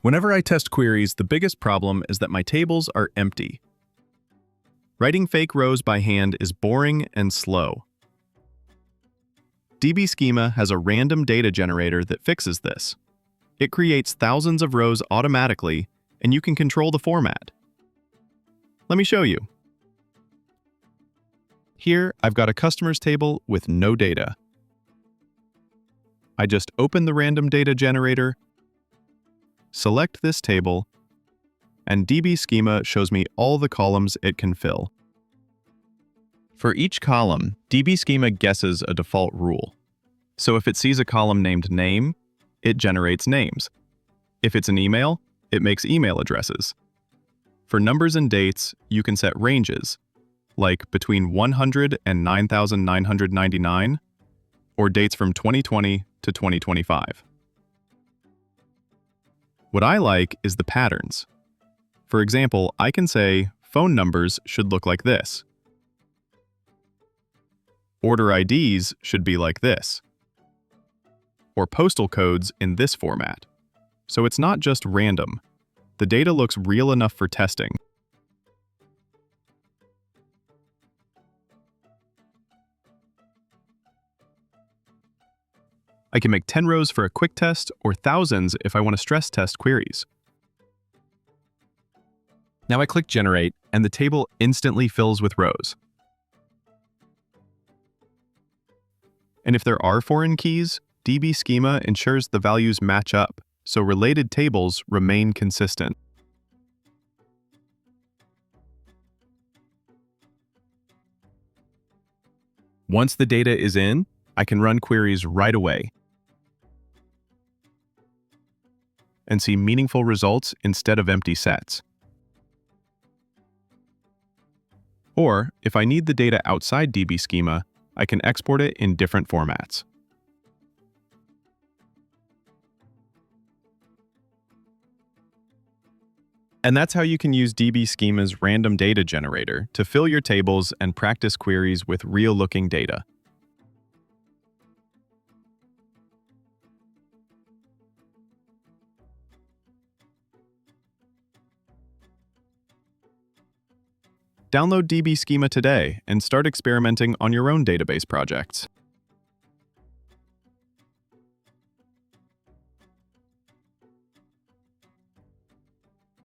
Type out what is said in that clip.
Whenever I test queries, the biggest problem is that my tables are empty. Writing fake rows by hand is boring and slow. DbSchema has a random data generator that fixes this. It creates thousands of rows automatically, and you can control the format. Let me show you. Here, I've got a customers table with no data. I just open the random data generator, select this table, and DbSchema shows me all the columns it can fill. For each column, DbSchema guesses a default rule. So if it sees a column named name, it generates names. If it's an email, it makes email addresses. For numbers and dates, you can set ranges, like between 100 and 9,999, or dates from 2020 to 2025. What I like is the patterns. For example, I can say phone numbers should look like this. Order IDs should be like this. Or postal codes in this format. So it's not just random. The data looks real enough for testing. I can make 10 rows for a quick test or thousands if I want to stress test queries. Now I click Generate, and the table instantly fills with rows. And if there are foreign keys, DbSchema ensures the values match up, so related tables remain consistent. Once the data is in, I can run queries right away and see meaningful results instead of empty sets. Or, if I need the data outside DbSchema, I can export it in different formats. And that's how you can use DbSchema's random data generator to fill your tables and practice queries with real-looking data. Download DbSchema today and start experimenting on your own database projects.